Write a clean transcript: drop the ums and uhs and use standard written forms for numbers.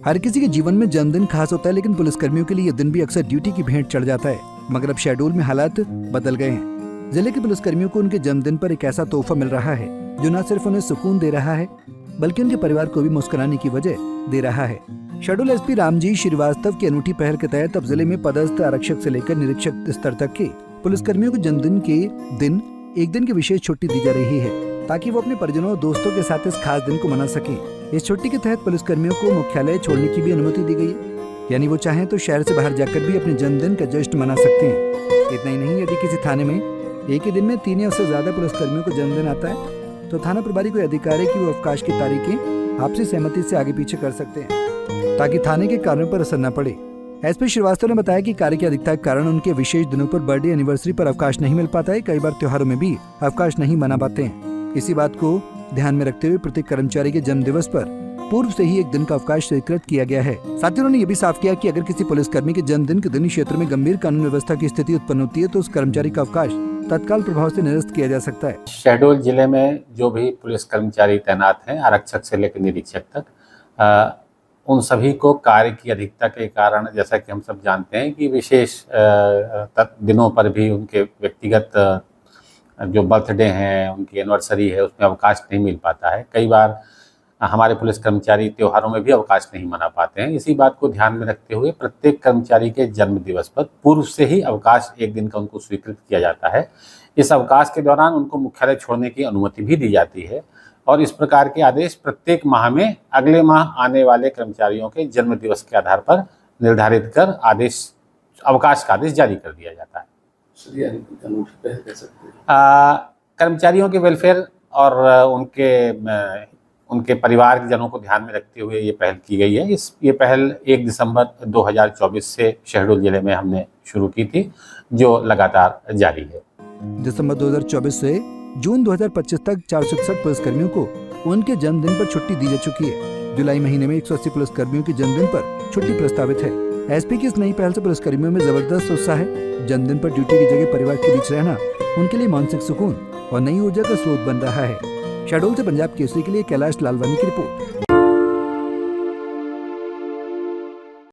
हर किसी के जीवन में जन्मदिन खास होता है, लेकिन पुलिसकर्मियों के लिए यह दिन भी अक्सर ड्यूटी की भेंट चढ़ जाता है। मगर अब शहडोल में हालात बदल गए हैं। जिले के पुलिसकर्मियों को उनके जन्मदिन पर एक ऐसा तोहफा मिल रहा है जो न सिर्फ उन्हें सुकून दे रहा है बल्कि उनके परिवार को भी मुस्कुराने की वजह दे रहा है। शहडोल एसपी रामजी श्रीवास्तव की अनूठी पहल के तहत अब जिले में पदस्थ आरक्षक से लेकर निरीक्षक स्तर तक के पुलिसकर्मियों को जन्मदिन के दिन एक दिन की विशेष छुट्टी दी जा रही है ताकि वो अपने परिजनों और दोस्तों के साथ इस खास दिन को मना सकें। इस छुट्टी के तहत पुलिसकर्मियों को मुख्यालय छोड़ने की भी अनुमति दी गई है, यानी वो चाहें तो शहर से बाहर जाकर भी अपने जन्मदिन का जश्न मना सकते हैं। इतना ही नहीं, यदि किसी थाने में एक ही दिन में 3 या उससे ज्यादा पुलिसकर्मियों को जन्मदिन आता है तो थाना प्रभारी को अधिकार है कि वो अवकाश की तारीखें आपसी सहमति से आगे पीछे कर सकते हैं ताकि थाने के कार्यों पर असर न पड़े। एसपी श्रीवास्तव ने बताया कि कार्य की अधिकता के कारण उनके विशेष दिनों पर बर्थडे एनिवर्सरी पर अवकाश नहीं मिल पाता है। कई बार त्योहारों में भी अवकाश नहीं मना पाते हैं। इसी बात को ध्यान में रखते हुए प्रत्येक कर्मचारी के जन्म दिवस पर पूर्व से ही एक दिन का अवकाश स्वीकृत किया गया है। साथ ही उन्होंने ये भी साफ किया कि अगर किसी पुलिसकर्मी के जन्मदिन के दिन क्षेत्र में गंभीर कानून व्यवस्था की स्थिति उत्पन्न होती है तो उस कर्मचारी का अवकाश तत्काल प्रभाव से निरस्त किया जा सकता है। शहडोल जिले में जो भी पुलिस कर्मचारी तैनात हैं, आरक्षक से लेकर निरीक्षक तक, उन सभी को कार्य की अधिकता के कारण, जैसा कि हम सब जानते हैं कि विशेष दिनों पर भी उनके व्यक्तिगत जो बर्थडे हैं, उनकी एनिवर्सरी है, उसमें अवकाश नहीं मिल पाता है। कई बार हमारे पुलिस कर्मचारी त्योहारों में भी अवकाश नहीं मना पाते हैं। इसी बात को ध्यान में रखते हुए प्रत्येक कर्मचारी के जन्म दिवस पर पूर्व से ही अवकाश एक दिन का उनको स्वीकृत किया जाता है। इस अवकाश के दौरान उनको मुख्यालय छोड़ने की अनुमति भी दी जाती है और इस प्रकार के आदेश प्रत्येक माह में अगले माह आने वाले कर्मचारियों के जन्म दिवस के आधार पर निर्धारित कर अवकाश का आदेश जारी कर दिया जाता है। कर्मचारियों के वेलफेयर और उनके परिवारजनों को ध्यान में रखते हुए ये पहल की गई है। ये पहल 1 दिसंबर 2024 से शहडोल जिले में हमने शुरू की थी, जो लगातार जारी है। दिसंबर 2024 से जून 2025 तक 461 पुलिसकर्मियों को उनके जन्मदिन पर छुट्टी दी जा चुकी है। जुलाई महीने में 180 पुलिसकर्मियों के जन्मदिन पर छुट्टी प्रस्तावित है। एसपी की इस नई पहल से पुलिसकर्मियों में जबरदस्त उत्साह है। जन्मदिन पर ड्यूटी की जगह परिवार के बीच रहना उनके लिए मानसिक सुकून और नई ऊर्जा का स्रोत बन रहा है। शहडोल से पंजाब केसरी के लिए कैलाश लालवानी की रिपोर्ट।